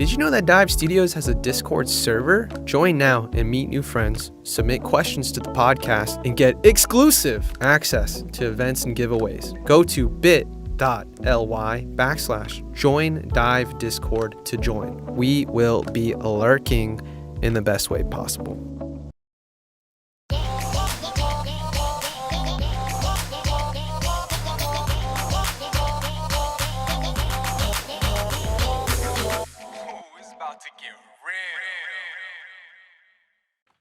Did you know that Dive Studios has a Discord server? Join now and meet new friends, submit questions to the podcast, and get exclusive access to events and giveaways. Go to bit.ly/join Dive Discord to join. We will be lurking in the best way possible.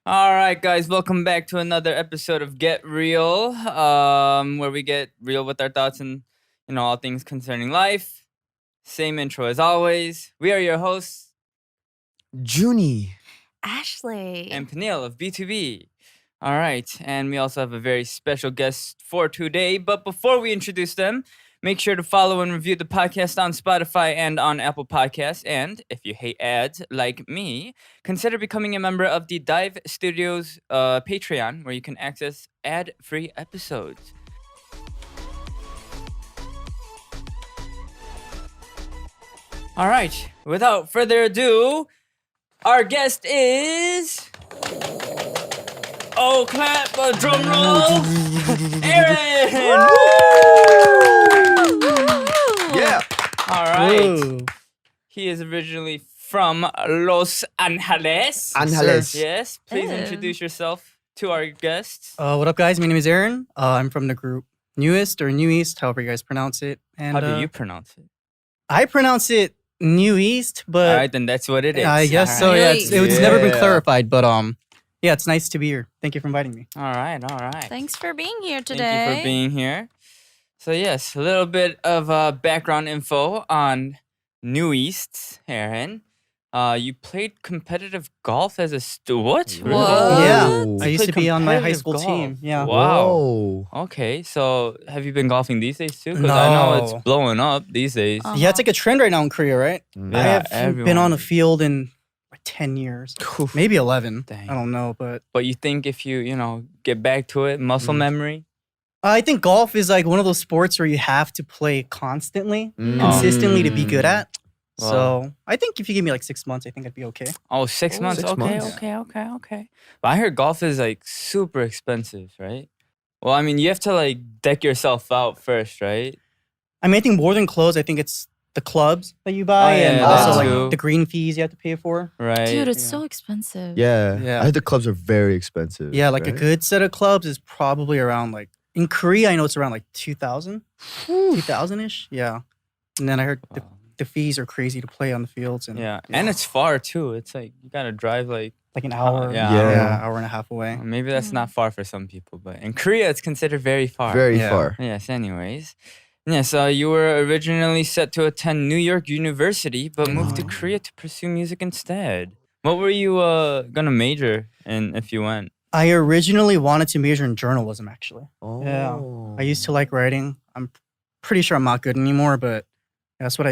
All right, guys, welcome back to another episode of Get Real, where we get real with our thoughts and, all things concerning life. Same intro as always. We are your hosts, Junie, Ashley, and Peniel of B2B. All right, and we also have a very special guest for today. But before we introduce them, make sure to follow and review the podcast on Spotify and on Apple Podcasts. And if you hate ads like me, consider becoming a member of the Dive Studios Patreon, where you can access ad-free episodes. All right, without further ado, our guest is... Oh, clap, drum roll, Aron! Yeah. All right. Ooh. He is originally from Los Angeles. Angeles. Yes. Please Oh. introduce yourself to our guests. What up, guys? My name is Aron. I'm from the group Newest or New East, however you guys pronounce it. And How do you pronounce it? I pronounce it New East, All but right, then that's what it is. I guess All so. right. Yeah, it's never been Yeah. clarified, but yeah, it's nice to be here. Thank you for inviting me. All right. thanks for being here today. Thank you for being here. So yes, a little bit of background info on New East, Aron. You played competitive golf as a what? Whoa. Yeah, You I used to played be on my high competitive school golf. team. Yeah. Wow. Whoa. Okay, so have you been golfing these days too? Because I know it's No. blowing up these days. Uh-huh. Yeah, it's like a trend right now in Korea, right? Mm. I Yeah, haven't been on a everyone. field in like 10 years, maybe 11. Dang. I don't know, but But you think if you, get back to it, muscle memory? I think golf is like one of those sports where you have to play constantly, consistently to be good at. Wow. So I think if you give me like 6 months, I think I'd be okay. Oh, 6 Oh, months. 6 Okay, months. okay. But I heard golf is like super expensive, right? Well, I mean, you have to like deck yourself out first, right? I mean, I think more than clothes, I think it's the clubs that you buy Oh, yeah, and that also too. like the green fees you have to pay for. Right. Dude, it's Yeah. so expensive. Yeah. Yeah. I heard the clubs are very expensive. Yeah, like a right? good set of clubs is probably around like, in Korea, I know it's around like 2,000, 2,000-ish. Yeah. And then I heard the fees are crazy to play on the fields. And Yeah, and it's far too. It's like you gotta drive like like an hour, Yeah. Yeah. hour and a half away. maybe that's not far for some people, but in Korea it's considered very far. Very Yeah. far. Yes, anyways. Yes, you were originally set to attend New York University, but moved to Korea to pursue music instead. What were you gonna major in if you went? I originally wanted to major in journalism, actually. Oh. Yeah. I used to like writing. I'm pretty sure I'm not good anymore, but that's what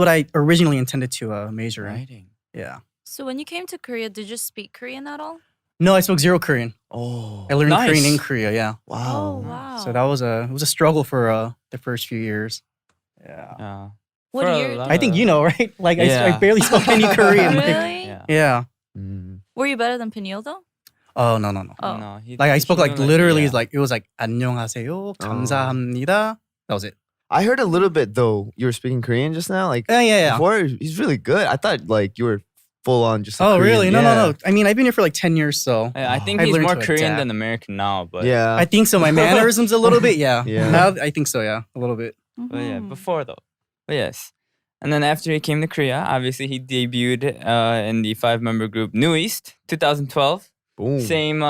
I originally intended to major in. Writing. Yeah. So when you came to Korea, did you speak Korean at all? No, I spoke zero Korean. Oh. I learned Nice. Korean in Korea. Yeah. Oh, Wow. wow. So that was it was a struggle for the first few years. Yeah. Yeah. What For a year? lot I think of- you know, right? Like I Yeah. barely spoke any Korean. Like, Really? Yeah. yeah. Mm. Were you better than Peniel though? Oh no. Oh. No, Like I spoke he like knew, literally yeah. like it was like 안녕하세요, 감사합니다. That was it. I heard a little bit though. You were speaking Korean just now. Like Yeah. before, he's really good. I thought like you were full on just. Oh Korean. really? No. Yeah. I mean, I've been here for like 10 years, so Yeah, I think I've he's learned more to Korean adapt. than American now, but Yeah. I think so. My mannerisms a little bit, yeah. Yeah. Now I think so, yeah, a little bit. But yeah, Mhm. before though. But yes. And then after he came to Korea, obviously he debuted in the 5-member group New East, 2012. Boom. Same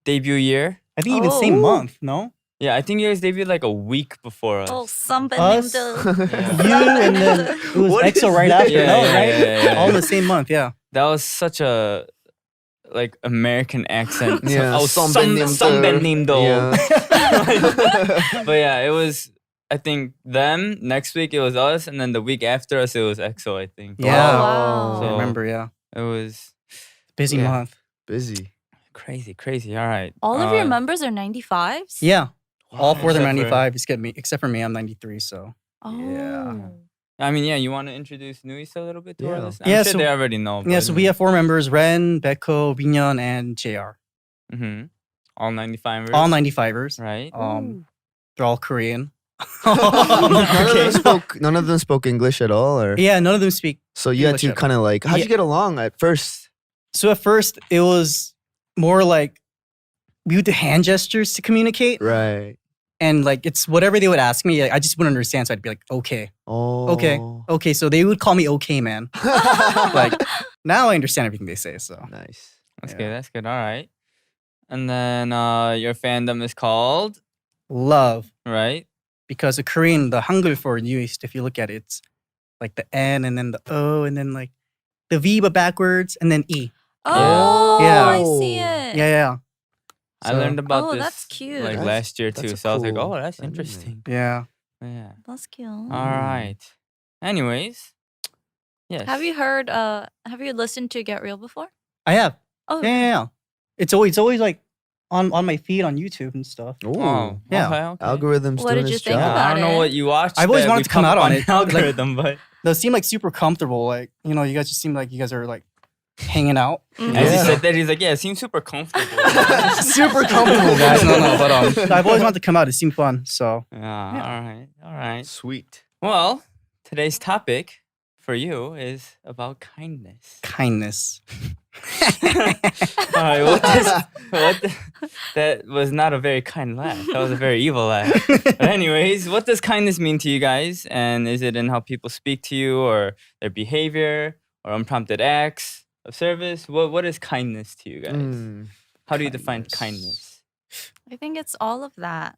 debut year. I think even same Oh. month, no? Yeah, I think you guys debuted like a week before us. Oh, somebody Us? Yeah. You and then it was What EXO is right this? after, Yeah, no, yeah, right? yeah, yeah, All in yeah. the same month, yeah. That was such a like American accent. Yeah, Oh, 선배님들. Yeah. But yeah, it was. I think them. Next week it was us, and then the week after us it was EXO. I think. Yeah. wow. I remember, yeah. It was Busy Yeah. month. Busy. crazy. All right. All of your members are 95s? Yeah. All four of them Except for- 95, except for me, I'm 93, so. Oh. Yeah. I mean, yeah, you want to introduce Nuis a little bit to our Yeah. listeners? I'm Yeah, sure so- they already know. Yeah, so we have 4 members: Ren, Beko, Binyan, and JR. Mm-hmm. All 95ers. All 95ers. Right. They're all Korean. None of them spoke English at all, or Yeah, none of them speak. so you had English to at all. kind of like. How'd Yeah. you get along at first? So at first, it was more like we would do hand gestures to communicate. Right. And like it's whatever they would ask me, I just wouldn't understand. So I'd be like, okay. Oh. Okay. So they would call me okay, man. Like now I understand everything they say. So Nice. That's Yeah. good. That's good. All right. And then your fandom is called, love. right? Because the Korean, the Hangul for Nuist, if you look at it, it's like the N and then the O and then like the V but backwards and then E. Oh, Yeah. I see it. Yeah. I So- learned about Oh, this that's cute. like That's- last year that's too. a So I was like, cool oh, that's anime. interesting. Yeah. Yeah. That's cute. All right. Anyways. Yes. Have you listened to Get Real before? I have. Oh, Yeah. It's always like on my feed on YouTube and stuff. Ooh. Oh, Yeah. okay. Algorithms What doing did you its think job. about I don't know it? what you watched. I've always that wanted we to come pop out up on it. Like- algorithm, but Those seem like super comfortable. Like, you know, you guys just seem like you guys are like hanging out. Mhm. as he Yeah. said that, he's like, yeah, it seems super comfortable. Super comfortable, guys. No, but I've always wanted to come out. It seemed fun. So Yeah. All right. Sweet. Well, today's topic for you is about kindness. kindness. All right, that was not a very kind laugh. That was a very evil laugh. But anyways, what does kindness mean to you guys? And is it in how people speak to you or their behavior or unprompted acts of service? What is kindness to you guys? How do you define kindness? I think it's all of that.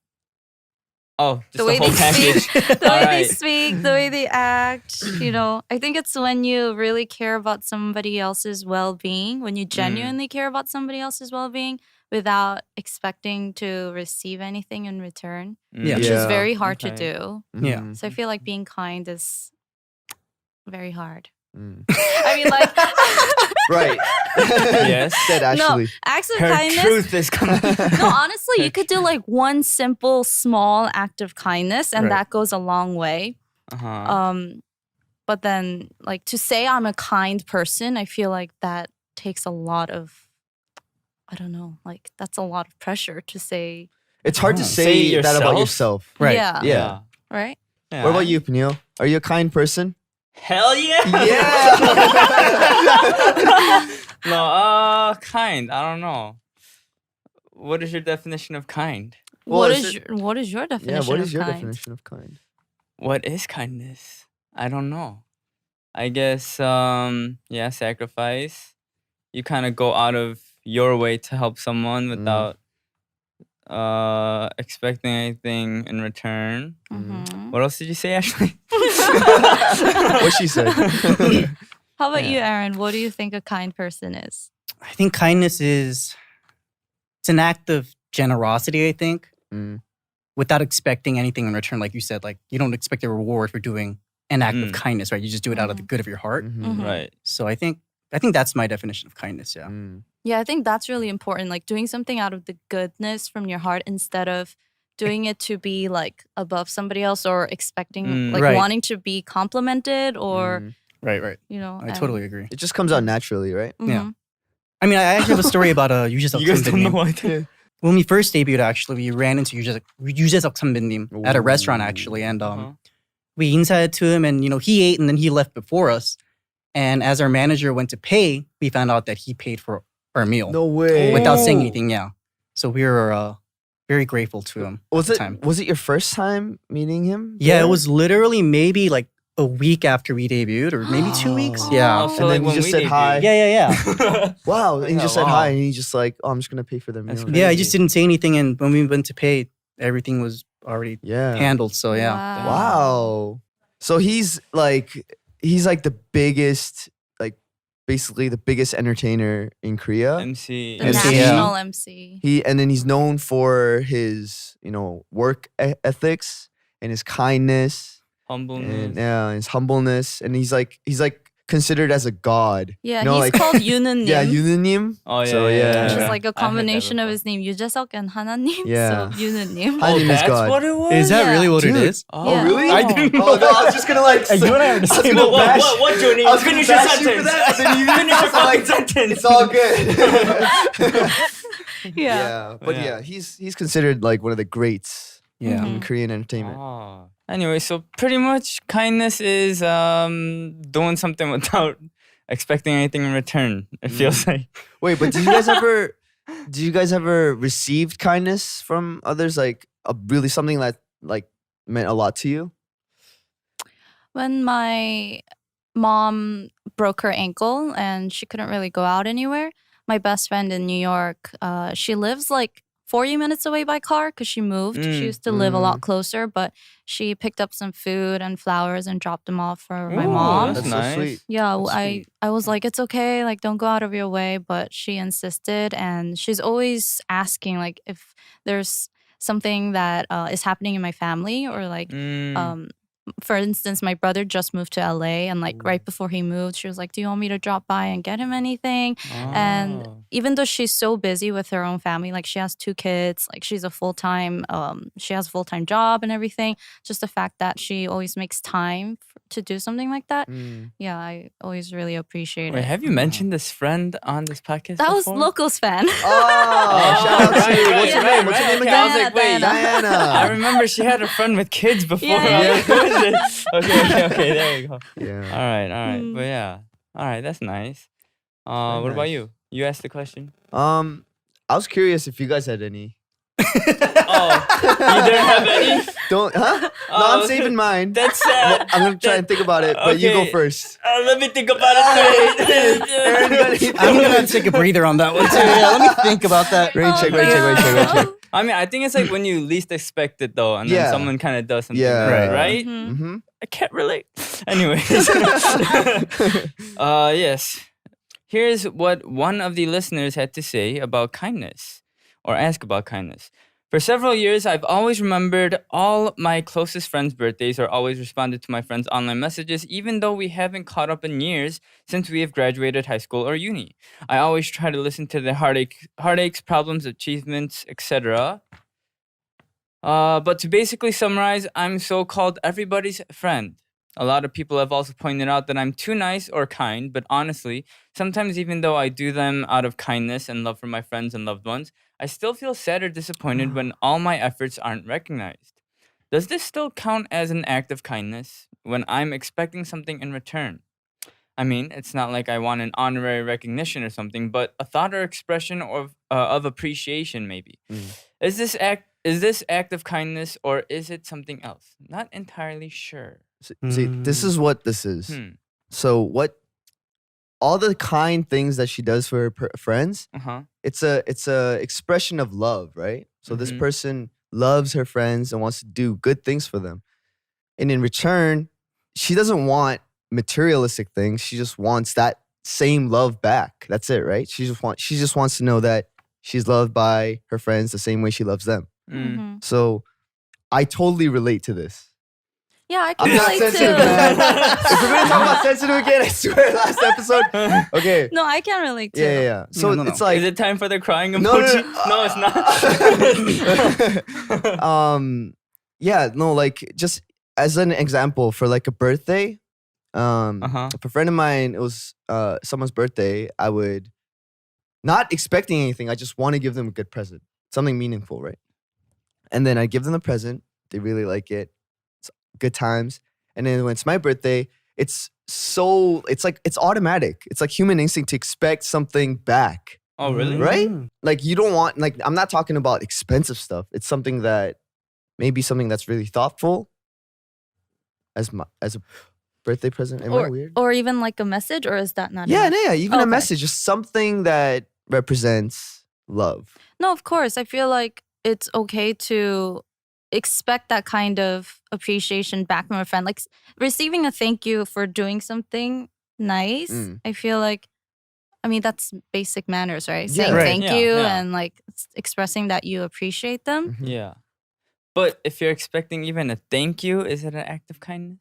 Oh, just The the, way whole they package. speak, the way they Alright. speak, the way they act. I think it's when you really care about somebody else's well-being, when you genuinely care about somebody else's well-being without expecting to receive anything in return, Yeah. which is Yeah. very hard to Okay. do. Yeah. Mhm. So I feel like being kind is very hard. Mm. I mean, like, Right. Yes. Said Ashley. acts of Her kindness. truth is coming. No, honestly, you could do like one simple, small act of kindness, and Right. that goes a long way. Uh-huh. But then, like, to say I'm a kind person, I feel like that takes a lot of, I don't know, like that's a lot of pressure to say. It's hard to Oh. say Say that about yourself? yourself. Right. Yeah. Yeah. Right. Yeah. What about you, Peniel? Are you a kind person? Hell yeah. Yeah. No, kind. I don't know. What is your definition of kind? Well, what is is what is your Yeah. definition What of is your kind? definition of kind? What is kindness? I don't know. I guess sacrifice. You kind of go out of your way to help someone without expecting anything in return. Mhm. What else did you say, Ashley? What she said. How about Yeah. you, Aaron? What do you think a kind person is? I think kindness it's an act of generosity, I think, Mm. without expecting anything in return. Like you said, like you don't expect a reward for doing an act of Mm. kindness, right? You just do it out of the good of your heart. Mhm. Mhm. Right. So I think that's my definition of kindness, yeah. Mm. Yeah, I think that's really important. Like doing something out of the goodness from your heart instead of doing it to be like above somebody else or expecting, like Right. wanting to be complimented or, Mm. Right. I I totally agree. It just comes out naturally, right? Yeah. I mean, I actually have a story about Yujeseok You guys don't know 선배님. what. When we first debuted, actually, we ran into Yujeseok 선배님 at a restaurant, actually, and Uh-huh. we insited to him, and he ate, and then he left before us. And as our manager went to pay, we found out that he paid for our meal No way. without saying Oh. anything. Yeah, so we were very grateful to him. Was at it the time. was it your first time meeting him? Yeah, there? it was literally maybe like a week after we debuted, or maybe 2 weeks. Oh. Yeah. Oh, so And then like you when just we said hi. debuted. Yeah. Wow. And he just said Wow. hi, and he just like, oh, I'm just gonna pay for their meal. That's Yeah, I Crazy. just didn't say anything, and when we went to pay, everything was already Yeah. handled. So yeah. Wow. So he's like the biggest, like basically the biggest entertainer in Korea. MC. The MC, national MC. And then he's known for his, work ethics and his kindness Humbleness. and his humbleness. And he's like considered as a god. Yeah, You know, he's like- called Yununim. Yeah, Yununim. Oh yeah. So, yeah. Which is Yeah. like a combination of his name, Yujaseok and Hananim. Yeah. So Yununim. Hi- Oh, name is that's God. what it was. Is that Yeah. really what it Dude. is? Oh, Yeah. really? I didn't know. Oh, no, I was just gonna like. Hey, you and I are the I was same. gonna bash- What, Johnny? I was gonna Finish your bash you for sentence. that, but then you Finish your I'm like, fucking sentence. It's all good. Yeah. But Yeah. yeah, he's considered like one of the greats Yeah. in Korean entertainment. Oh. Anyway, so pretty much kindness is doing something without expecting anything in return. It feels like. Wait, but did you guys ever received kindness from others? Like really something that like meant a lot to you? When my mom broke her ankle and she couldn't really go out anywhere, my best friend in New York, she lives like 40 minutes away by car because she moved. She used to live a lot closer, but she picked up some food and flowers and dropped them off for my Ooh, mom. that's so nice. sweet. Yeah, That's I was like, it's okay, like don't go out of your way, but she insisted, and she's always asking like if there's something that is happening in my family or like for instance, my brother just moved to LA, and like right before he moved, she was like, do you want me to drop by and get him anything? And even though she's so busy with her own family, like she has 2 kids, like she's a full-time she has a full-time job and everything, just the fact that she always makes time to do something like that, yeah, I always really appreciate Wait, it. have you mentioned this friend on this podcast? That was before? Locals fan. Oh, shout out to right, you. right, What's your right, name? What's your right. name Okay, I again? was like, wait, Diana. I Diana. remember she had a friend with kids before. Yeah, I was like, who is it? Okay, there you go. Yeah. All right. Mm. But yeah. All right, that's nice. Very What about nice. you? You asked the question. I was curious if you guys had any. Oh, you didn't have any? Don't, huh? No, Oh, I'm saving mine. That's sad. I'm gonna try and think about it, but you go Okay. first. Let me think about it. Aaron, you I'm gonna take a breather on that one too. Yeah, let me think about that. Rain check, rain check, rain check, rain check. I mean, I think it's like when you least expect it though, and then Yeah. someone kind of does something, Yeah. right? Mhm. Mm-hmm. I can't relate. Anyways, yes. Here's what one of the listeners had to say about kindness, or ask about kindness. For several years, I've always remembered all my closest friends' birthdays or always responded to my friends' online messages, even though we haven't caught up in years since we have graduated high school or uni. I always try to listen to their heartaches, problems, achievements, etc. But to basically summarize, I'm so-called everybody's friend. A lot of people have also pointed out that I'm too nice or kind, but honestly, sometimes even though I do them out of kindness and love for my friends and loved ones, I still feel sad or disappointed when all my efforts aren't recognized. Does this still count as an act of kindness when I'm expecting something in return? I mean, it's not like I want an honorary recognition or something, but a thought or expression of appreciation maybe. Is this act of kindness or is it something else? Not entirely sure. See, this is what this is. So what? All the kind things that she does for her friends, it's a expression of love, right? So this person loves her friends and wants to do good things for them, and in return, she doesn't want materialistic things. She just wants that same love back. That's it, right? She just wants to know that she's loved by her friends the same way she loves them. Mhm. So I totally relate to this. Yeah, I can I'm not relate sensitive, too. man. If we're gonna talk about sensitive again, I swear, last episode. Okay. No, I can relate too. Yeah. So No. it's like Is it time for the crying no, emoji? No, it's not. yeah, no, like just as an example for like a birthday, if a friend of mine, it was someone's birthday, I would not expecting anything. I just want to give them a good present, something meaningful, right? And then I give them the present. They really like it. It's good times. And then when it's my birthday, it's automatic. It's like human instinct to expect something back. Oh, really? Right? Like you don't want, like, I'm not talking about expensive stuff. It's something that maybe something that's really thoughtful as a birthday present. Am I weird? Or even like a message, or is that not Yeah, enough? yeah. Even a Okay. message, just something that represents love. No, of course. I feel like it's okay to expect that kind of appreciation back from a friend. Like receiving a thank you for doing something nice. I feel like, I mean, that's basic manners, right? Yeah. Saying Right. thank Yeah, you yeah. and like expressing that you appreciate them. Mhm. Yeah. But if you're expecting even a thank you, is it an act of kindness?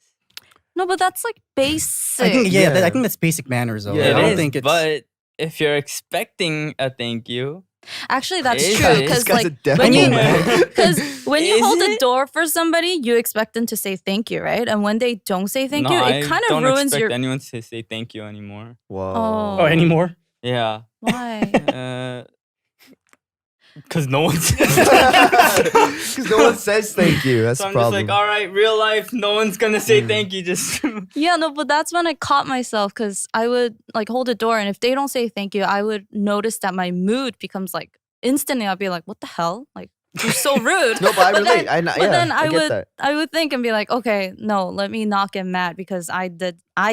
No, but that's like basic. I think Yeah. I think that's basic manners though. Yeah. I It don't is, think it's but if you're expecting a thank you, Actually, that's Is true. it? Because This guy's a like devil, when you man. because when you Is hold the it? door for somebody, you expect them to say thank you, right? And when they don't say thank no, you, I it kind of don't ruins expect your. anyone to say thank you anymore. Whoa. oh anymore. Yeah. Why? Because no one says Because no one says thank you. That's So the I'm just problem. like, all right, real life, no one's gonna say thank you. Just Yeah, no, but that's when I caught myself because I would like hold the door, and if they don't say thank you, I would notice that my mood becomes like instantly. I'd be like, "What the hell? Like you're so rude." No, but I relate. Then, I then I get would that. I would think and be like, "Okay, no, let me not get mad because I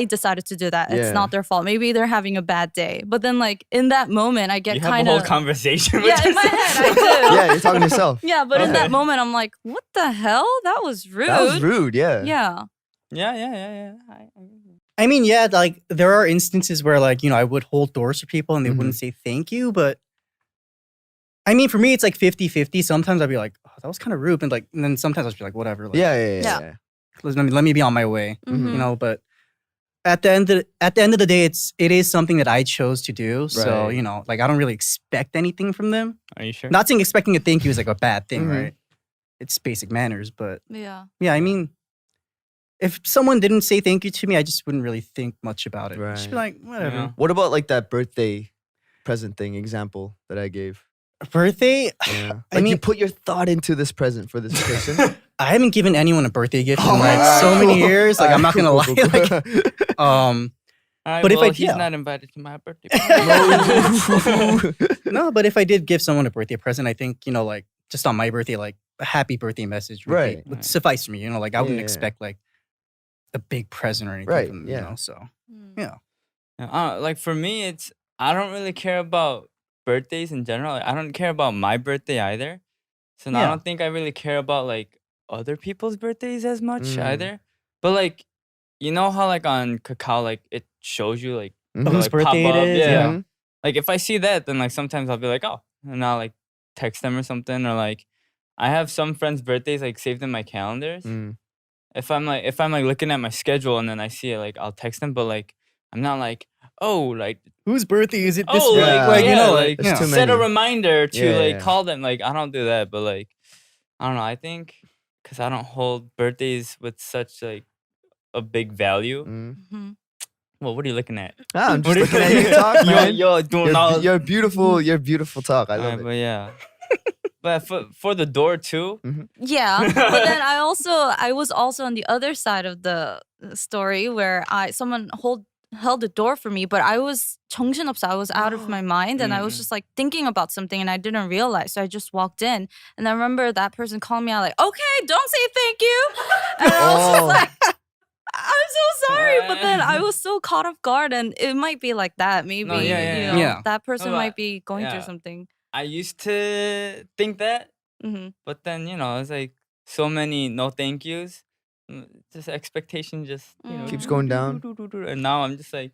decided to do that. Yeah. It's not their fault. Maybe they're having a bad day." But then like in that moment, I get you have a kind whole of conversation. yeah with in my yourself. head I do. Yeah, you're talking to yourself. Yeah, but in that Okay. moment, I'm like, "What the hell? That was rude." That was rude. Yeah. Yeah. Yeah. I mean, yeah, like there are instances where like, I would hold doors for people and they Mhm. wouldn't say thank you, but I mean, for me it's like 50-50. Sometimes I'd be like, oh, that was kind of rude, and then sometimes I'd be like, whatever, like, Yeah. Yeah. let me be on my way, Mhm. but at the end of the day, it is something that I chose to do. So, Right. like I don't really expect anything from them. Are you sure? Not saying expecting a thank you is like a bad thing, Mhm. right? It's basic manners, but Yeah. yeah, I mean, if someone didn't say thank you to me, I just wouldn't really think much about it. I'd just be Right. like, whatever. Yeah. What about like that birthday present thing example that I gave? Birthday, Yeah. I Like you mean- put your thought into this present for this person. I haven't given anyone a birthday gift in Oh, like alright, so many cool. years. Like I'm not gonna lie. Cool, cool, cool. Like, All right, But if well, I- he's yeah. not invited to my birthday. no, but if I did give someone a birthday present, I think, like just on my birthday, like a happy birthday message Right. would suffice for me. Like I wouldn't Yeah. expect like a big present or anything Right, from them, yeah. so Mm. yeah. Like for me, I don't really care about birthdays in general. Like, I don't care about my birthday either. So now I Yeah. don't think I really care about like other people's birthdays as much Mm. either. But like, you know how like on Kakao, like it shows you like Mhm. Whose like, pop birthday it up, is, yeah. Mhm. Like if I see that, then like sometimes I'll be like, oh, and I'll like text them or something, or like I have some friends' birthdays like saved in my calendars. Mm. If I'm like looking at my schedule and then I see it, like I'll text them, but like I'm not like, oh, like Whose birthday is it this oh, week? Yeah. Like, yeah, like, There's too set a many. reminder to Yeah, like yeah. call them. Like I don't do that, but like I don't know. I think because I don't hold birthdays with such like a big value. Mm. Mhm. Well, what are you looking at? Ah, I'm What just are looking at you talk, man. You're doing all. You're beautiful. You're beautiful talk. I love Alright, it. but yeah. But for the door too. Yeah, but then I was also on the other side of the story where someone held the door for me, but I was 정신없어. I was out of my mind, and I was just like thinking about something, and I didn't realize. So I just walked in, and I remember that person calling me out like, "Okay, don't say thank you," and I was just Oh. like, "I'm so sorry," but then I was so caught off guard, and it might be like that. Maybe yeah. Yeah. that person No, might but- be going yeah. through something. I used to think that, Hmm. but then it's like so many no thank yous. Just expectation just Keeps going down. and now I'm just like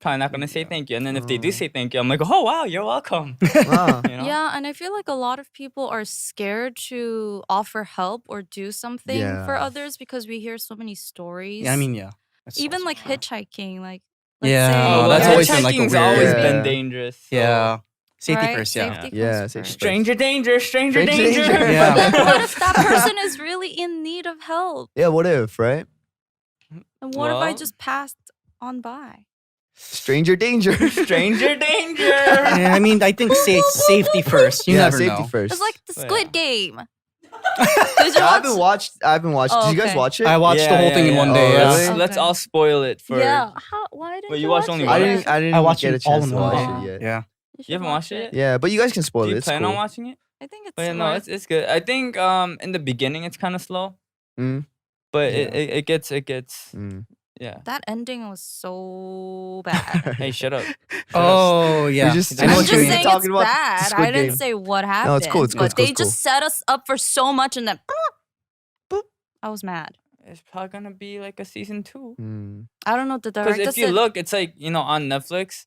probably not gonna say thank you. And then if they do Oh. say thank you, I'm like, oh wow, you're welcome. Wow. You know? Yeah, and I feel like a lot of people are scared to offer help or do something for Yeah. others because we hear so many stories. yeah, I mean, yeah. That's even also like true. hitchhiking, like let's Yeah. say, Oh, well, that's always been, like, a hitchhiking's weird- always Yeah. been dangerous. So. Yeah. Safety right? first, yeah. Safety Yeah, comes safety first. first. Stranger danger, stranger Stranger danger. danger. Yeah. But then what if that person is really in need of help? Yeah, what if, right? And what if I Well- just passed on by? Stranger danger. Stranger danger. Yeah, I mean, I think safety first. You yeah, never safety know. first. It's like the Yeah. Squid Game. Did you I haven't watch? watched. Oh, Did you guys okay. watch it? I watched the whole thing in one day. Oh, Yeah. really? Let's Okay. all spoil it for. Yeah. Why didn't Wait, you you watched watch only it? one I of didn't. I didn't I watched get a it all chance in to one watch day. it yet. Yeah. should You haven't watched it yet? Yeah, but you guys can spoil Do it. you It's plan cool. on watching it? I think it's But yeah, no, worth- it's good. I think in the beginning it's kind of slow, Mm, but Yeah. it gets mm. yeah. that ending was so bad. Hey, shut up. Oh, yeah. We just- I know I'm what just you You're mean. saying talking it's about bad. Squid I didn't Game. say what happened. No, it's cool, it's cool, But it's cool, they it's just set us up for so much, and then boop. I was mad. It's probably gonna be like a season 2. Mm. I don't know. The Because director if you said, look, it's like on Netflix.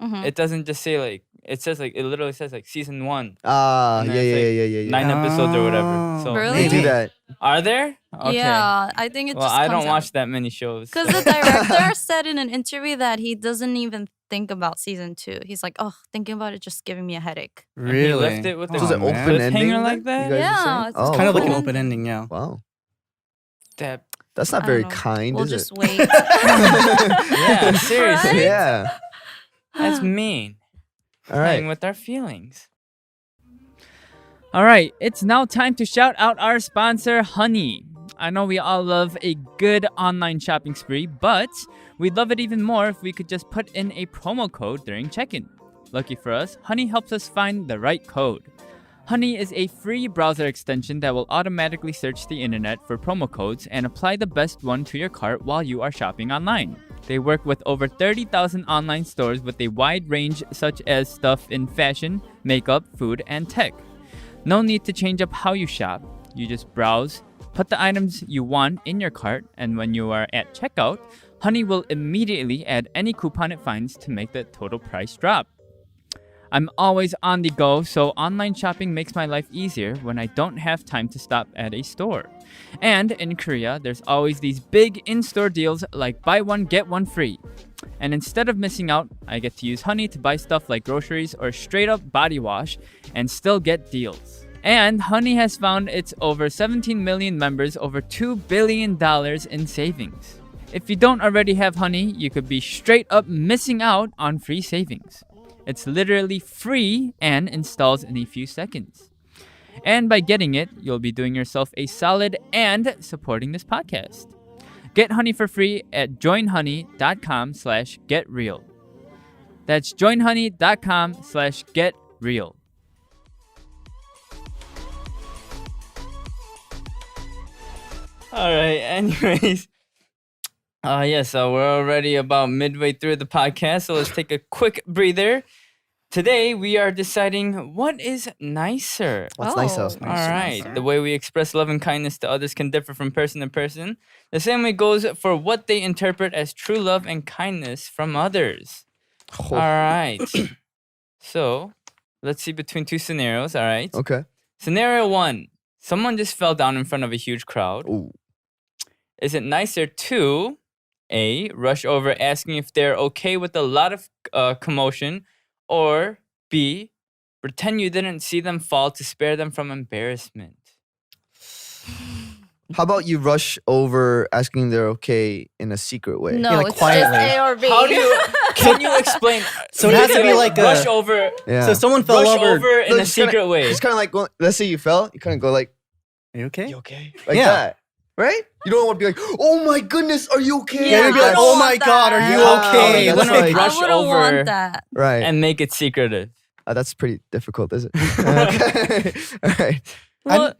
Mhm. It doesn't just say like it says like it literally says like season 1. Ah, And yeah, then it's, yeah, like, yeah. 9 episodes or whatever. So Really? They do that. Are there? Okay. Yeah, I think it Well, just I comes don't out. watch that many shows. Because the director said in an interview that he doesn't even think about season 2. He's like, oh, thinking about it just giving me a headache. And he Really? left it with Oh, a So is it man. open ending? cliffhanger like then, that? you guys are Yeah, saying? it's Oh, Kind of like an cool. open ending, yeah. Wow. That, That's not I very don't know. kind, We'll is just it? wait. yeah, seriously. Right? Yeah. That's mean. All Playing right. with our feelings. All right, it's now time to shout out our sponsor, Honey. I know we all love a good online shopping spree, but we'd love it even more if we could just put in a promo code during check-in. Lucky for us, Honey helps us find the right code. Honey is a free browser extension that will automatically search the internet for promo codes and apply the best one to your cart while you are shopping online. They work with over 30,000 online stores with a wide range such as stuff in fashion, makeup, food, and tech. No need to change up how you shop. You just browse, put the items you want in your cart, and when you are at checkout, Honey will immediately add any coupon it finds to make the total price drop. I'm always on the go, so online shopping makes my life easier when I don't have time to stop at a store. And in Korea, there's always these big in-store deals like buy one, get one free. And instead of missing out, I get to use Honey to buy stuff like groceries or straight up body wash and still get deals. And Honey has found its over 17 million members over $2 billion in savings. If you don't already have Honey, you could be straight up missing out on free savings. It's literally free and installs in a few seconds. And by getting it, you'll be doing yourself a solid and supporting this podcast. Get Honey for free at joinhoney.com/getreal. That's joinhoney.com/getreal. All right, anyways. So we're already about midway through the podcast, so let's take a quick breather. Today, we are deciding what is nicer. What's Oh. nicer? Nicer, All right. nicer. The way we express love and kindness to others can differ from person to person. The same way goes for what they interpret as true love and kindness from others. All right. So, let's see between two scenarios. All right. Okay. Scenario 1. Someone just fell down in front of a huge crowd. Ooh. Is it nicer to A, rush over asking if they're okay with a lot of commotion, or B, pretend you didn't see them fall to spare them from embarrassment? How about you rush over asking they're okay in a secret way? No, Yeah, like it's quietly. just A or B. How do you? Can you explain? So it has to be like rush a- over. Yeah. So someone fell Rush over. over in No, a just kinda- secret way. It's kind of like, let's say you fell, you kind of go like Are you okay? You okay? Yeah. that. Right? You don't want to be like, oh my goodness, are you okay? Yeah, you'd be like, I don't oh my want God, are that. you Yeah, okay? that's When like- I- rush I wouldn't over want that. Right. and make it secretive. That's pretty difficult, is it? Okay. All right. What?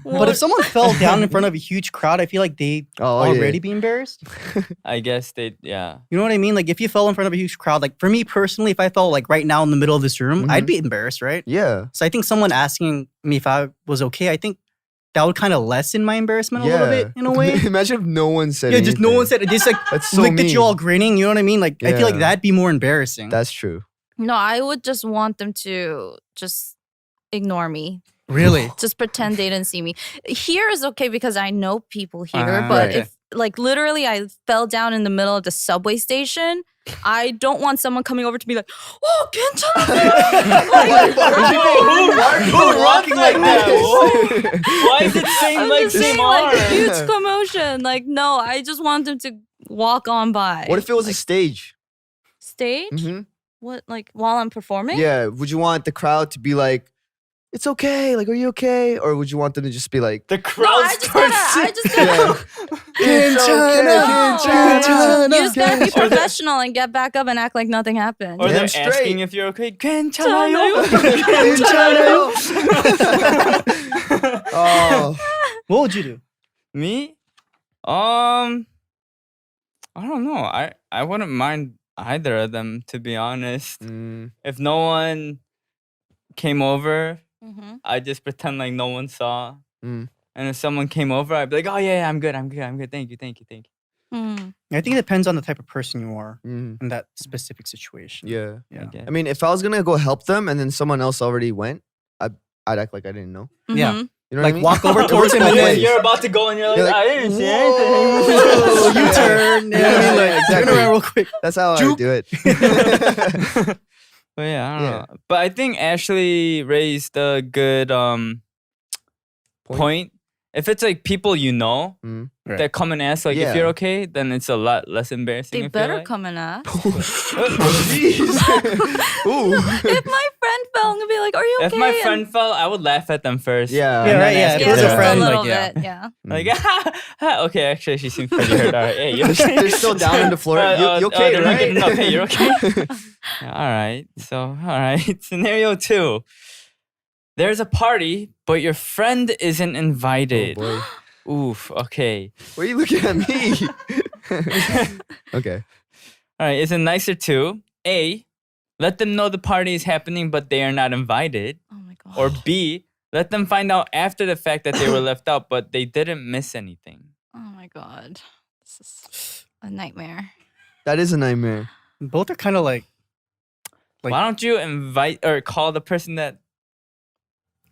But if someone fell down in front of a huge crowd, I feel like they Oh, yeah. already be embarrassed. I guess they, yeah. You know what I mean? Like if you fell in front of a huge crowd, like for me personally, if I fell like right now in the middle of this room, I'd be embarrassed, right? Yeah. So I think someone asking me if I was okay, I think that would kind of lessen my embarrassment a little bit in a way. Imagine if no one said Yeah, just no one anything. said it. Just like That's so looked at you mean. all grinning. You know what I mean? Like I feel like Yeah. that'd be more embarrassing. That's true. No, I would just want them to just ignore me. really. Just pretend they didn't see me. Here is okay because I know people here, Ah, but right. if like literally I fell down in the middle of the subway station, I don't want someone coming over to be like, oh, 괜찮아. Who rocking like that? Why is it saying I'm like just saying, same like arm? huge commotion. Like, no, I just want them to walk on by. What if it was a stage? Stage? hmm What, like while I'm performing? Yeah. Would you want the crowd to be like, it's okay. Like, are you okay? Or would you want them to just be like, The No, crowd I just gotta, It's No. You just gotta be Or the- professional and get back up and act like nothing happened. Or Damn they're straight. asking if you're okay. 괜찮아요? oh, What would you do? Me? I don't know. I wouldn't mind either of them, to be honest. If no one came over, Mhm. I just pretend like no one saw. Mm. And if someone came over, I'd be like, oh yeah, I'm good. Thank you. I think it depends on the type of person you are Mm. in that specific situation. Yeah. Yeah. I mean, if I was gonna go help them and then someone else already went, I'd act like I didn't know. Yeah. Mhm. You know Like what I mean? walk over It towards works him both and then ways. You're about to go and you're like, You're like, I didn't see whoa. anything. You turn. Yeah, Yeah, I mean, like, exactly. turn around real quick. That's how I Juke. do it. But yeah, I don't Yeah. know. But I think Ashley raised a good point. If it's like people you know Mm. Right. that come and ask, like, Yeah. if you're okay, then it's a lot less embarrassing. They I feel better like. come and ask. Jeez. Ooh. If my friend fell, I'm gonna be like, "Are you okay?" If my And- friend fell, I would laugh at them first. Yeah. Yeah, and right, then yeah, ask if if it was a they're just friend, a okay. little like, bit, yeah. Like, okay, actually, she seems pretty hurt. All right, hey, you okay? They're still down on the floor. You okay, they're not right? getting up. Hey, you're okay? Yeah, all right. So, all right. Scenario 2. There's a party, but your friend isn't Oh invited. boy. Oof. Okay. Why are you looking at me? Okay. All right. Is it nicer to A, let them know the party is happening, but they are not invited, Oh my god. or B, let them find out after the fact that they were left out, but they didn't miss anything. Oh my god. This is a nightmare. That is a nightmare. Both are kind of like Why don't you invite or call the person that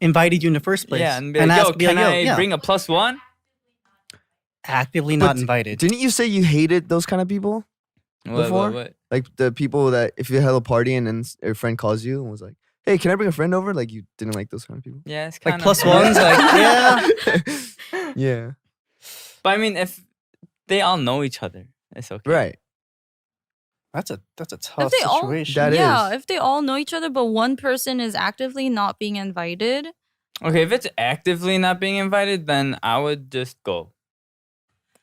invited you in the first place. yeah, and be like, yo, be like, can I yeah, bring a +1? actively not But invited. Didn't you say you hated those kind of people? Before? What? Like the people that if you had a party and then your friend calls you and was like, "Hey, can I bring a friend over?" Like you didn't like those kind of people. Yeah, it's Like kind of +1s, like yeah. Yeah. But I mean, if they all know each other, it's okay. Right. That's a If tough they all, situation. That yeah, is. if they all know each other, but one person is actively not being invited. Okay, if it's actively not being invited, then I would just go.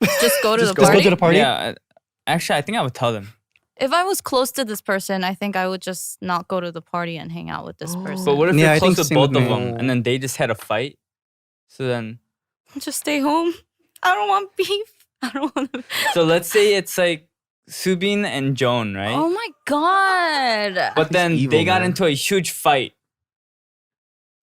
Just go to Just the go. party. Let's go to the party. Yeah, actually, I think I would tell them. If I was close to this person, I think I would just not go to the party and hang out with this person. But what if Yeah, you're I think close to same with both of me. them, and then they just had a fight? So then, Just stay home. I don't want beef. I don't want to. so let's say it's like Subin and Joan, right? Oh my god. But then evil, they got man. into a huge fight,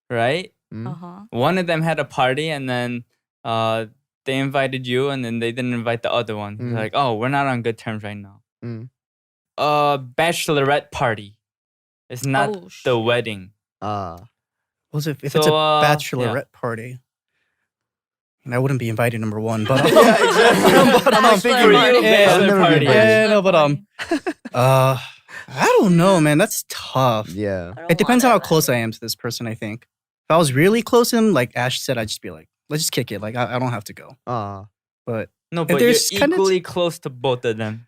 right? Mm. Uh-huh. One of them had a party, and then they invited you, and then they didn't invite the other one. They're Mm. like, oh, we're not on good terms right now. Mm. Bachelorette party. It's not Oh, the wedding. Ah. Well, if it's So, a yeah. bachelorette party, and I wouldn't be invited, number one. But Yeah, exactly. but, I think for Bachelor you, party. yeah, I'll never be party. invited. Yeah, no, but I don't know, man. That's tough. Yeah. I don't It depends on want how close I am to this person. I think if I was really close to him, like Ash said, I'd just be like, let's just kick it. Like I don't have to go. Ah. But No, If but there's you're kinda- equally close to both of them.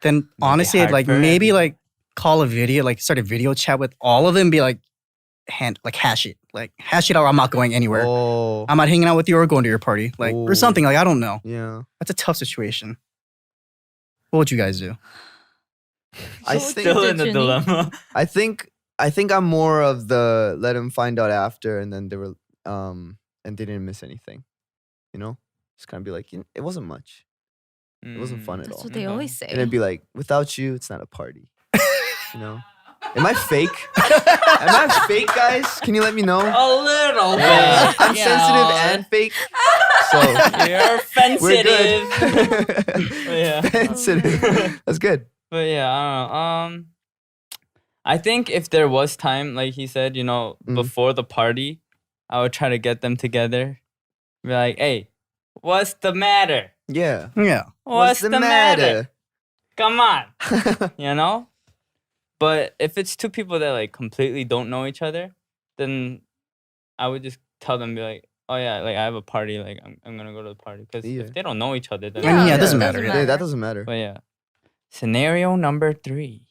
then honestly, I'd hard like for maybe everyone. like call a video, like start a video chat with all of them. Be like, hash it, or I'm not going anywhere. Oh. I'm not hanging out with you or going to your party, like or Oh. something. Like I don't know. Yeah. That's a tough situation. What would you guys do? I So think. Still in the Jenny. dilemma. I think. I think I'm more of the let him find out after, and then they were and they didn't miss anything. You know, just kind of be like, it wasn't much. It wasn't fun at That's all. what they always say. And it'd be like, without you, it's not a party. You know? Am I fake? Am I fake, guys? Can you let me know? A little Yeah, bit. I'm you sensitive know. and fake. So You're we're sensitive. good. Yeah. Sensitive. That's good. But yeah, I don't know. I think if there was time, like he said, you know, Mm. before the party, I would try to get them together. Be like, hey, what's the matter? Yeah. Yeah. What's the matter? Come on. You know? But if it's two people that like completely don't know each other, then I would just tell them, be like, oh yeah, like I have a party, like I'm gonna go to the party. Because Yeah. if they don't know each other, then I mean, yeah, it Yeah, doesn't it matter. Yeah, that doesn't matter. But yeah. Scenario number 3.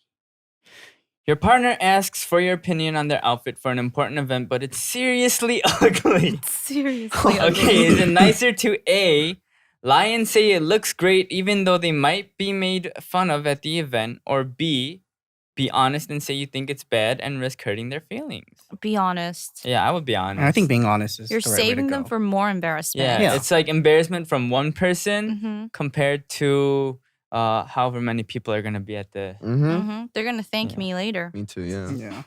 Your partner asks for your opinion on their outfit for an important event, but it's seriously ugly. Seriously. Okay, is it nicer to A, lie and say it looks great even though they might be made fun of at the event, or B, be honest and say you think it's bad and risk hurting their feelings? Be honest. Yeah, I would be honest. And I think being honest is You're the right way to saving them go. for more embarrassment. yeah, Yeah. it's like embarrassment from one person Mm-hmm. compared to however many people are gonna be at the. Mm-hmm. Mm-hmm. They're gonna thank Yeah. me later. Me too, yeah. Yeah.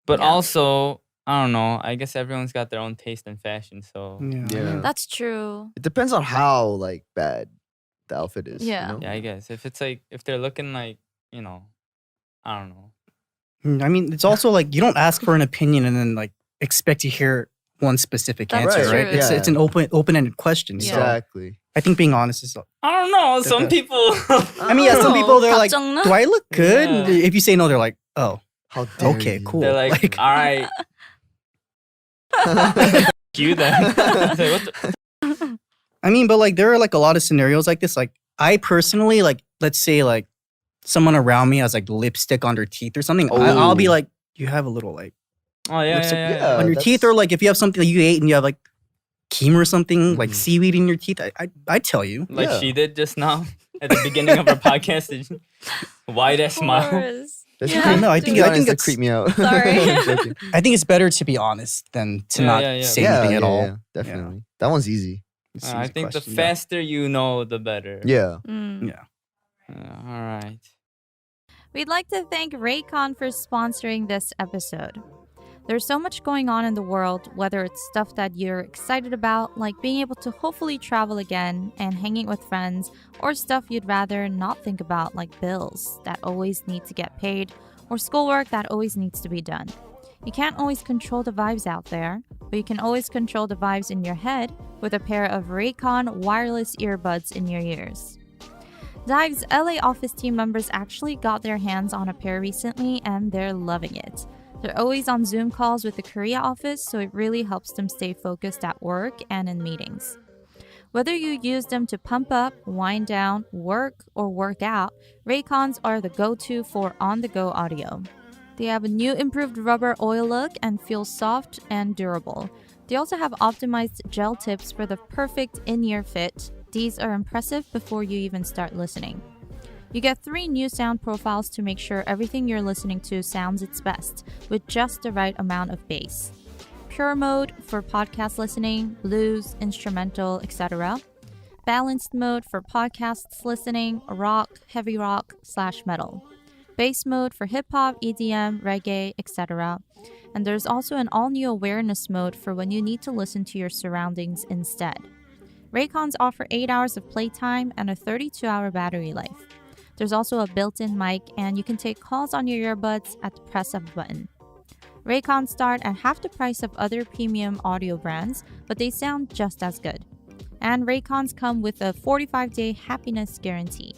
But Yeah. also, I don't know. I guess everyone's got their own taste in fashion, so Yeah. Yeah. That's true. It depends on how, like, bad the outfit is. Yeah. You know? Yeah, I guess if it's like if they're looking like I don't know. I mean, it's also like you don't ask for an opinion and then like expect to hear one specific That's answer, true. right? It's Yeah. it's an open-ended question. Yeah. So Exactly. I think being honest is. I don't know. Some Okay. people. I mean, yeah, some people they're like, 걱정 나? "Do I look good?" Yeah. If you say no, they're like, "Oh, How dare okay, you. cool." They're like, all right, you then. It's like, what the- I mean, but like there are like a lot of scenarios like this. Like I personally like, let's say like someone around me has like lipstick on their teeth or something. I'll be Oh. like, you have a little like Oh yeah, lipstick yeah. on your that's- teeth, or like if you have something that you ate and you have like chemo or something, like Mhm. seaweed in your teeth. I tell you. Like Yeah. she did just now at the beginning of our podcast. Wide ass Of smile. course. That's You I have know, I to think- be I honest, think that it's- creeped me out. Sorry. I'm joking. I think it's better to be honest than to Yeah, not yeah, yeah. say anything at all. Yeah, definitely. That one's easy. It's an I easy think the question, yeah. faster you know, the better. Yeah. Mm. Yeah. All right. We'd like to thank Raycon for sponsoring this episode. There's so much going on in the world, whether it's stuff that you're excited about, like being able to hopefully travel again and hanging with friends, or stuff you'd rather not think about, like bills that always need to get paid, or schoolwork that always needs to be done. You can't always control the vibes out there, but you can always control the vibes in your head with a pair of Raycon wireless earbuds in your ears. Dive's LA office team members actually got their hands on a pair recently and they're loving it. They're always on Zoom calls with the Korea office, so it really helps them stay focused at work and in meetings. Whether you use them to pump up, wind down, work, or work out, Raycons are the go-to for on-the-go audio. They have a new improved rubber oil look and feel soft and durable. They also have optimized gel tips for the perfect in-ear fit. These are impressive before you even start listening. You get 3 new sound profiles to make sure everything you're listening to sounds its best, with just the right amount of bass. Pure mode for podcast listening, blues, instrumental, etc. Balanced mode for podcasts listening, rock, heavy rock / metal. Bass mode for hip hop, EDM, reggae, etc. And there's also an all-new awareness mode for when you need to listen to your surroundings instead. Raycons offer 8 hours of playtime and a 32-hour battery life. There's also a built-in mic, and you can take calls on your earbuds at the press of a button. Raycons start at half the price of other premium audio brands, but they sound just as good. And Raycons come with a 45-day happiness guarantee.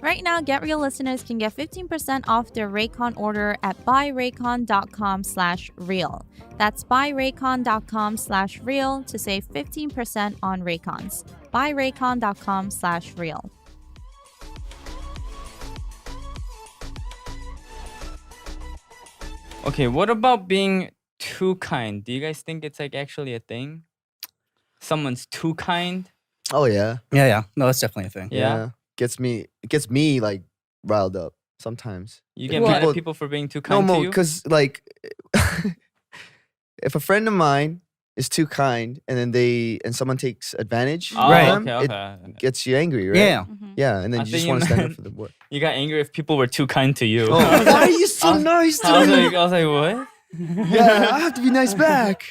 Right now, Get Real listeners can get 15% off their Raycon order at buyraycon.com/real. That's buyraycon.com/real to save 15% on Raycons. buyraycon.com/real. Okay, what about being too kind? Do you guys think it's like actually a thing? Someone's too kind? Oh yeah. Yeah. No, that's definitely a thing. Yeah. It gets me like riled up sometimes. You get Well, mad at people for being too kind to you? because like if a friend of mine is too kind and then someone takes advantage Oh, of them, okay, it okay. gets you angry, right? Yeah. Yeah, and then I you think just you want to stand up meant- for the word. You got angry if people were too kind to you. Oh, why are you so nice to I was me? like, what? Yeah, I have to be nice back.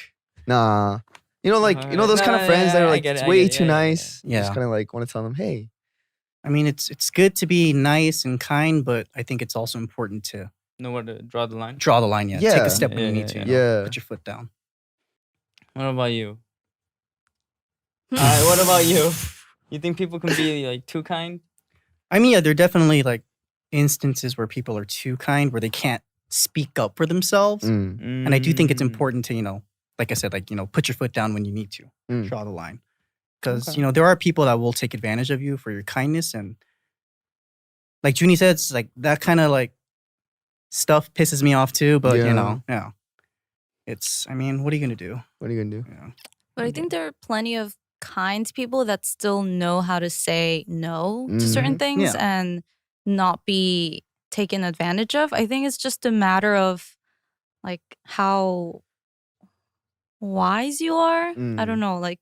Nah. You know, like, those kind of friends that are like, it's way too nice. You Yeah. just kind of like want to tell them, hey. I mean, it's good to be nice and kind, but I think it's also important to Know where to draw the line? draw the line. Yeah. Take Yeah. a step when you need to. Yeah. you know, Yeah. Put your foot down. What about you? Alright, what about you? You think people can be like too kind? I mean, yeah, there are definitely like instances where people are too kind, where they can't speak up for themselves. Mm. And I do think it's Mm. important to, like I said, like, put your foot down when you need to. Mm. Draw the line. Because, Okay. there are people that will take advantage of you for your kindness. And like Junie said, it's like that kind of like stuff pisses me off too. But, Yeah. yeah. I mean, what are you going to do? What are you going to do? Yeah. But I think there are plenty of kind people that still know how to say no to certain Mhm. things Yeah. and not be taken advantage of. I think it's just a matter of like how wise you are. I don't know, like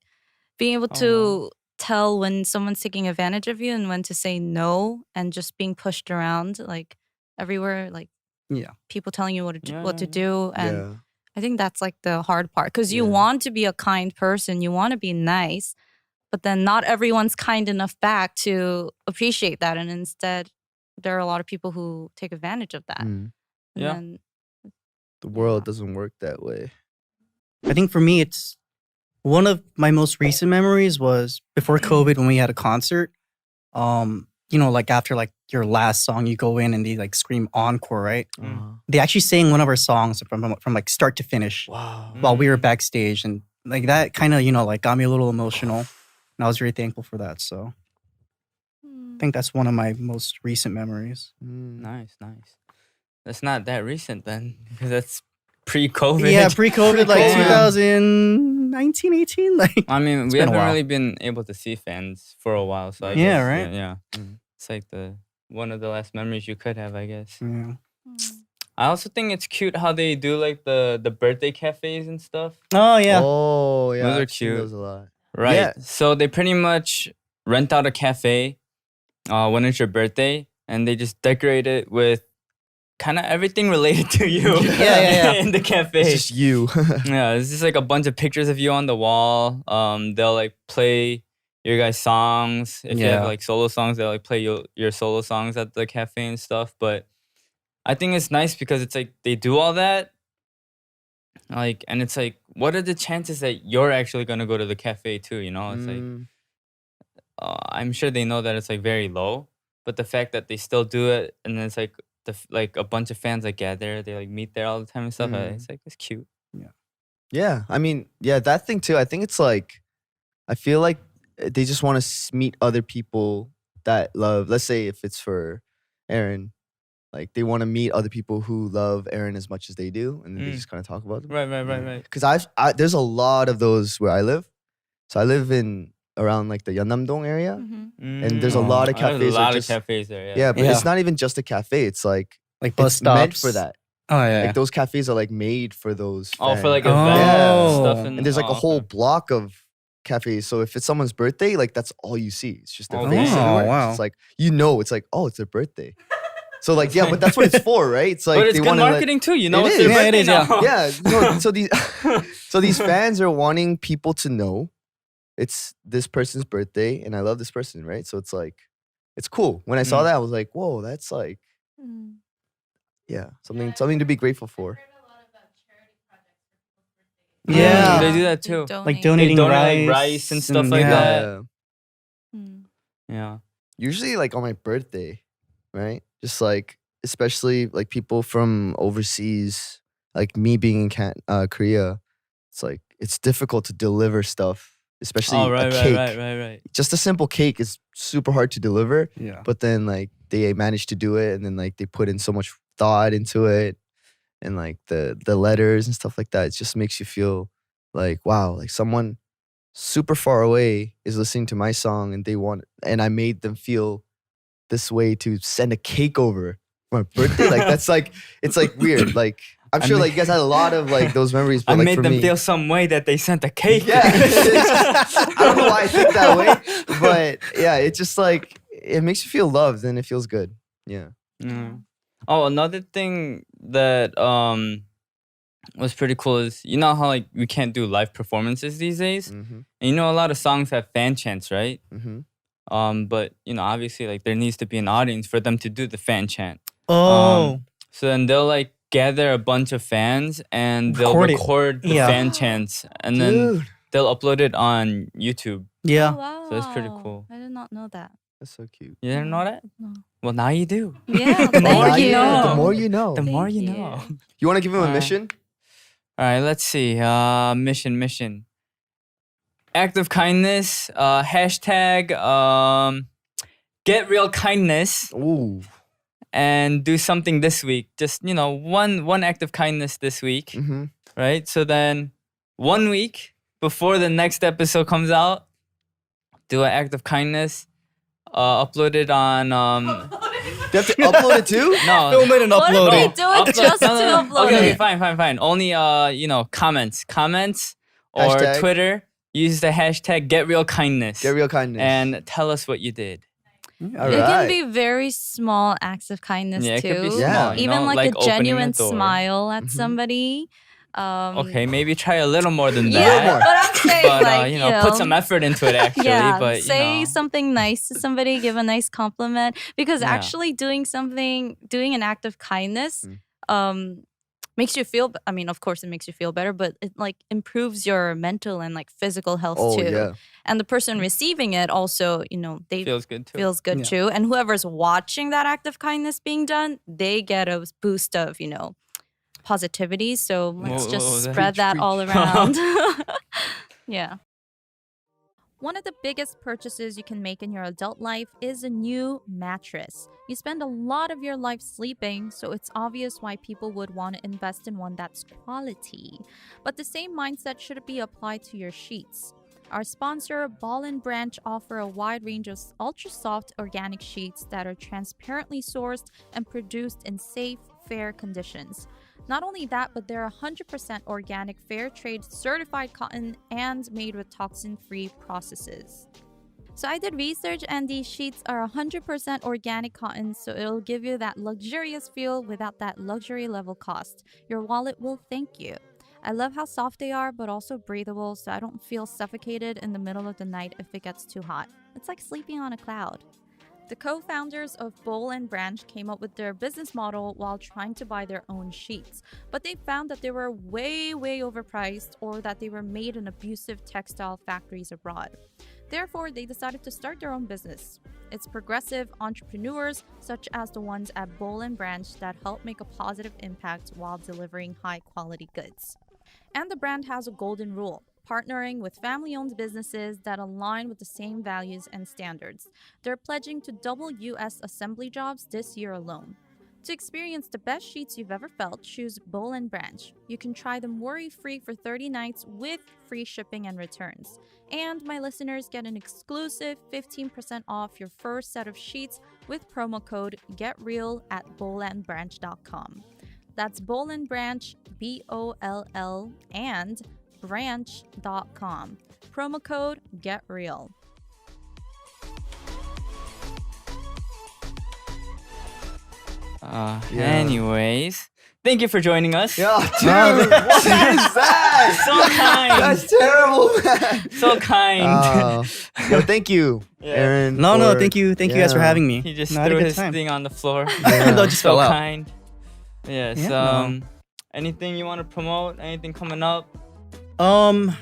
being able to tell when someone's taking advantage of you and when to say no, and just being pushed around like everywhere, like Yeah. people telling you what to Yeah, what to yeah, do. And Yeah. I think that's like the hard part because you Yeah. want to be a kind person, you want to be nice, But then not everyone's kind enough back to appreciate that. And instead, there are a lot of people who take advantage of that. And then, the world doesn't work that way. I think for me, it's one of my most recent memories was before COVID when we had a concert. You know, like after like your last song, you go in and they like scream encore, right? They actually sang one of our songs from like start to finish. Wow. While we were backstage, and like that kind of, you know, like got me a little emotional, and I was very thankful for that. So I think that's one of my most recent memories. Nice. That's not that recent then, because that's pre-COVID. Yeah, pre-COVID, like 2019, 18. Like, I mean, we been a haven't while. really been able to see fans for a while, so I guess, Yeah, right? Yeah, it's like one of the last memories you could have, I guess. Yeah. I also think it's cute how they do like the birthday cafes and stuff. Oh yeah. Oh yeah. Those are I've seen cute. those a lot. Right. Yeah. So they pretty much rent out a cafe when it's your birthday, and they just decorate it with kind of everything related to you. Yeah. In the cafe. It's just you. Yeah, it's just like a bunch of pictures of you on the wall. They'll like play your guys' songs. If you have like solo songs, they'll like play your solo songs at the cafe and stuff. But I think it's nice because it's like they do all that. Like, and it's like, what are the chances that you're actually gonna go to the cafe too? You know, it's like I'm sure they know that it's like very low, but the fact that they still do it, and then it's like like a bunch of fans like gather, they like meet there all the time and stuff. It's like it's cute. Yeah. I mean, yeah, that thing too. I think it's like, I feel like they just want to meet other people that love. Let's say if it's for Aron, like they want to meet other people who love Aron as much as they do, and then they just kind of talk about them. Right. Because there's a lot of those where I live. So I live in around like the Yeonnam-dong area, and there's a lot of cafes. There's a lot of just, cafes there. yeah, but Yeah. it's not even just a cafe. It's like Bus it's stops. meant for that. Oh yeah. Like those cafes are like made for those. Oh, for like fans. events Oh. stuff. And there's like a whole okay. block of cafes. So if it's someone's birthday, like that's all you see. It's just their Oh, face wow. everywhere. Wow. It's like, it's like, oh, it's their birthday. So like, yeah, but that's what it's for, right? It's like But it's they good want to marketing too. You know, It it's is. their Yeah, it birthday is, now. yeah. No, so these fans are wanting people to know it's this person's birthday, and I love this person, right? So it's like, it's cool. When I saw that, I was like, whoa, that's like, yeah, something to be grateful for. Yeah. They do that too. Like They donating donate rice, like rice and stuff like yeah. that. Yeah. Yeah. Usually like on my birthday, right? Just like, especially like people from overseas, like me being in Korea, it's like, it's difficult to deliver stuff, especially a cake. Right. Just a simple cake is super hard to deliver, Yeah. but then like they managed to do it, and then like they put in so much thought into it, and like the letters and stuff like that. It just makes you feel like, wow, like someone super far away is listening to my song, and I made them feel this way to send a cake over for my birthday. Like that's like, it's like weird. Like I'm sure like you guys had a lot of like those memories, but I like made for them me, feel some way that they sent a cake. yeah. I don't know why I think that way, but yeah, it's just like, it makes you feel loved and it feels good. Yeah. Oh, another thing that was pretty cool is, you know how like we can't do live performances these days, and you know a lot of songs have fan chants, right? But you know, obviously like there needs to be an audience for them to do the fan chant. Oh. So then they'll like gather a bunch of fans and they'll Record it. record the Yeah. fan chants, and then Dude, they'll upload it on YouTube. Yeah. Oh, wow. So it's pretty cool. I did not know that. that's so cute. You didn't know that? No. Well, now you do. Yeah, The more thank you you. know. The more you know. The You more Thank you you. know. want to give him a Alright. mission? All right, let's see. Mission. Act of kindness. Hashtag get real kindness, Ooh. and do something this week. Just, you know, one act of kindness this week, right? So then 1 week before the next episode comes out, do an act of kindness. Upload it on You have to upload it too? no. Film it and What upload if they it. do it just to upload Okay, it? fine. Only you know, comments or Hashtag. Twitter. Use the hashtag get real kindness. Get real kindness. and tell us what you did. All It right. can be very small acts of kindness Yeah, it too. could be Yeah. small. You Even know, like a opening genuine door. smile at somebody. Okay, maybe try a little more than Yeah, that. but I'm saying But put some effort into it actually. Yeah, but say something nice to somebody, give a nice compliment, because actually doing an act of kindness, makes you feel. I mean, of course, it makes you feel better, but it like improves your mental and like physical health too. Yeah. And the person receiving it also, they feels good too. too. And whoever's watching that act of kindness being done, they get a boost of positivity. So let's just spread that all around. Yeah. One of the biggest purchases you can make in your adult life is a new mattress. You spend a lot of your life sleeping, so it's obvious why people would want to invest in one that's quality. But the same mindset should be applied to your sheets. Our sponsor, Ball & Branch, offer a wide range of ultra-soft organic sheets that are transparently sourced and produced in safe, fair conditions. Not only that, but they're 100% organic, fair trade, certified cotton, and made with toxin-free processes. So I did research, and these sheets are 100% organic cotton, so it'll give you that luxurious feel without that luxury level cost. Your wallet will thank you. I love how soft they are, but also breathable, so I don't feel suffocated in the middle of the night if it gets too hot. It's like sleeping on a cloud. The co-founders of Boll & Branch came up with their business model while trying to buy their own sheets, but they found that they were way overpriced, or that they were made in abusive textile factories abroad. Therefore, they decided to start their own business. It's progressive entrepreneurs such as the ones at Boll & Branch that help make a positive impact while delivering high-quality goods. And the brand has a golden rule: partnering with family-owned businesses that align with the same values and standards. They're pledging to double U.S. assembly jobs this year alone. To experience the best sheets you've ever felt, choose Boll & Branch. You can try them worry-free for 30 nights with free shipping and returns. And my listeners get an exclusive 15% off your first set of sheets with promo code GETREAL at bollandbranch.com. That's Boll & Branch, BOLL, and branch.com. Promo code GETREAL. Anyways, thank you for joining us. Yo, dude, what is that? So kind. That's terrible, man. So kind. Yo, thank you, Aaron. No, thank you guys for having me. He just I had a threw good his time. thing on the floor. No, just so fell out. kind. Yes. Yeah, Anything you want to promote? Anything coming up? Well,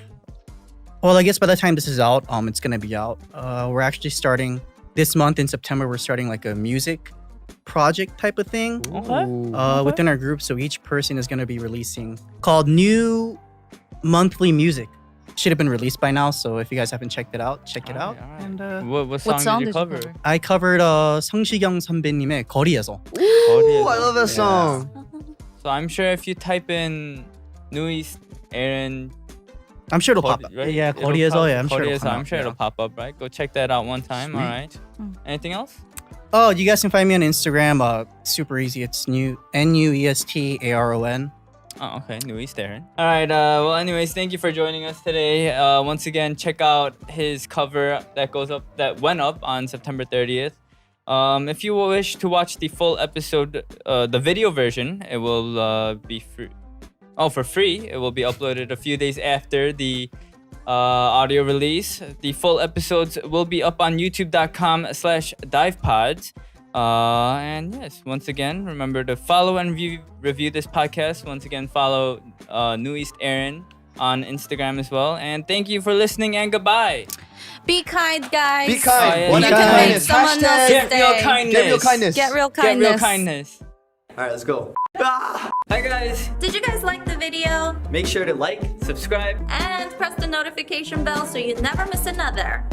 I guess by the time this is out, it's gonna be out. We're actually starting this month in September. We're starting like a music project type of thing within our group. So each person is gonna be releasing called New Monthly Music. Should have been released by now. So if you guys haven't checked it out, check it out. Alright. And What song did you cover? I covered 성시경 선배님의 거리에서. Ooh, I love that song. So I'm sure if you type in New East Aron, I'm sure it'll pop up. right? Yeah, It'll 거리에서. pop- Yeah, I'm sure it'll 거리에서, come I'm out, sure it'll yeah. pop up, right? Go check that out one time. Sweet. All right. Anything else? Oh, you guys can find me on Instagram. Super easy. It's NUESTARON. Oh, okay. New East Aron. All right. Well, anyways, thank you for joining us today. Once again, check out his cover that went up on September 30th. If you wish to watch the full episode, the video version, it will be free. Oh, for free. It will be uploaded a few days after the audio release. The full episodes will be up on youtube.com/divepods. And yes, once again, remember to follow and review this podcast. Once again, follow New East Aron on Instagram as well. And thank you for listening, and goodbye. Be kind, guys. Be kind. Oh, yeah. One You act of can make kindness. someone Hashtag else's Get real day. kindness. Get real kindness. Get real Get kindness. real kindness. All right, let's go. Hi guys. Did you guys like the video? Make sure to like, subscribe. And press the notification bell so you never miss another.